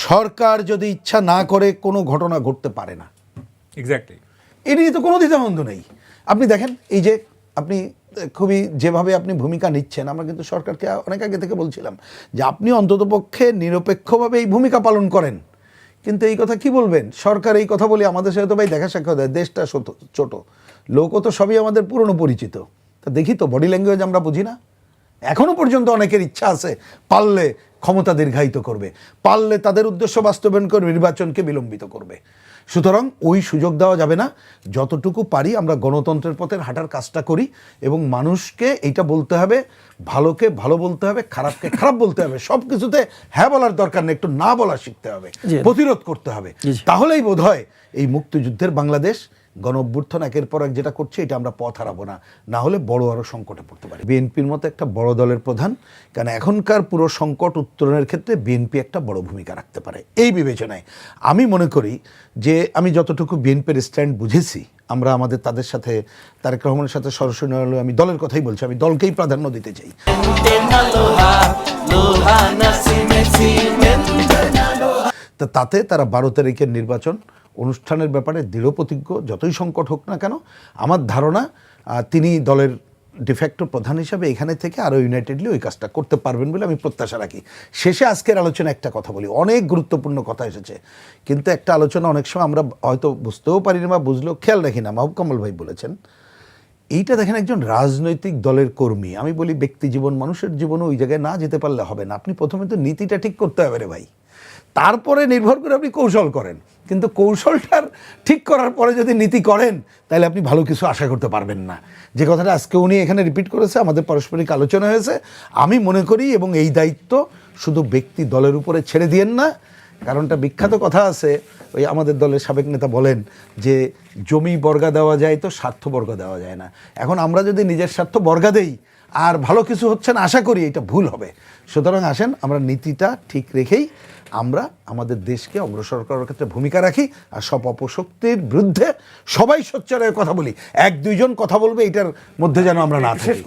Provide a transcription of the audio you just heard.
সরকার যদি ইচ্ছা না করে কোনো ঘটনা ঘটতে পারে না। এক্স্যাক্টলি, এ নিয়ে তো কোনো দ্বিধাদ্বন্দ্ব নেই। আপনি দেখেন এই যে আপনি খুবই যেভাবে আপনি ভূমিকা নিচ্ছেন, আমরা কিন্তু সরকারকে অনেক আগে থেকে বলছিলাম যে আপনি অন্ততপক্ষে নিরপেক্ষভাবে এই ভূমিকা পালন করেন। কিন্তু এই কথা কি বলবেন, সরকার এই কথা বলে আমাদের সাথে তো ভাই দেখা সাক্ষাৎ দেয়, দেশটা ছোট, লোকও তো সবই আমাদের পুরনো পরিচিত, তা দেখি তো বডি ল্যাঙ্গুয়েজ আমরা বুঝি না। এখনো পর্যন্ত অনেকের ইচ্ছা আছে পারলে ক্ষমতা দীর্ঘায়িত করবে, পারলে তাদের উদ্দেশ্য বাস্তবায়ন করে নির্বাচনকে বিলম্বিত করবে। সুতরাং ওই সুযোগ দেওয়া যাবে না। যতটুকু পারি আমরা গণতন্ত্রের পথে হাঁটার কাজটা করি এবং মানুষকে এইটা বলতে হবে, ভালোকে ভালো বলতে হবে, খারাপকে খারাপ বলতে হবে। সব কিছুতে হ্যাঁ বলার দরকার নেই, একটু না বলা শিখতে হবে, প্রতিরোধ করতে হবে। তাহলেই বোধ হয় এই মুক্তিযুদ্ধের বাংলাদেশ, গণ অভ্যুত্থান একের পর এক যেটা করছে এটা আমরা পথ হারাবো না, না হলে বড় আরও সংকটে পড়তে পারি। বিএনপির মতো একটা বড় দলের প্রধান, কারণ এখনকার পুরো সংকট উত্তরণের ক্ষেত্রে বিএনপি একটা বড় ভূমিকা রাখতে পারে। এই বিবেচনায় আমি মনে করি যে আমি যতটুকু বিএনপির স্ট্যান্ড বুঝেছি, আমরা আমাদের তাদের সাথে তারেক রহমানের সাথে সরাসরি নয়, আমি দলের কথাই বলছি, আমি দলকেই প্রাধান্য দিতে চাই। তাতে তারা 12 তারিখের নির্বাচন অনুষ্ঠানের ব্যাপারে দৃঢ় প্রতিজ্ঞ, যতই সংকট হোক না কেন। আমার ধারণা তিনি দলের ডিফ্যাক্টো প্রধান হিসাবে এখানে থেকে আরও ইউনাইটেডলি ওই কাজটা করতে পারবেন বলে আমি প্রত্যাশা রাখি। শেষে আজকের আলোচনা একটা কথা বলি, অনেক গুরুত্বপূর্ণ কথা এসেছে, কিন্তু একটা আলোচনা অনেক সময় আমরা হয়তো বুঝতেও পারি না বা বুঝলেও খেয়াল রাখি না। মাহবুব কামাল ভাই বলেছেন, এইটা দেখেন একজন রাজনৈতিক দলের কর্মী, আমি বলি ব্যক্তি জীবন, মানুষের জীবনে ওই জায়গায় না যেতে পারলে হবে না। আপনি প্রথমে তো নীতিটা ঠিক করতে হবে রে ভাই, তারপরে নির্ভর করে আপনি কৌশল করেন। কিন্তু কৌশলটার ঠিক করার পরে যদি নীতি করেন, তাহলে আপনি ভালো কিছু আশা করতে পারবেন না। যে কথাটা আজকে উনি এখানে রিপিট করেছে, আমাদের পারস্পরিক আলোচনা হয়েছে, আমি মনে করি এবং এই দায়িত্ব শুধু ব্যক্তি দলের উপরে ছেড়ে দিয়েন না। কারণটা বিখ্যাত কথা আছে, ওই আমাদের দলের সাবেক নেতা বলেন যে জমি বর্গা দেওয়া যায় তো স্বার্থ বর্গা দেওয়া যায় না। এখন আমরা যদি নিজের স্বার্থ বর্গা দেই আর ভালো কিছু হচ্ছে না আশা করি, এটা ভুল হবে। সুতরাং আসেন আমরা নীতিটা ঠিক রেখেই আমরা আমাদের দেশকে অগ্রসর করার ক্ষেত্রে ভূমিকা রাখি, আর সব অপশক্তির বিরুদ্ধে সবাই সোচ্চার হয়ে কথা বলি। 1-2 জন কথা বলবে, এটার মধ্যে যেন আমরা না থাকি।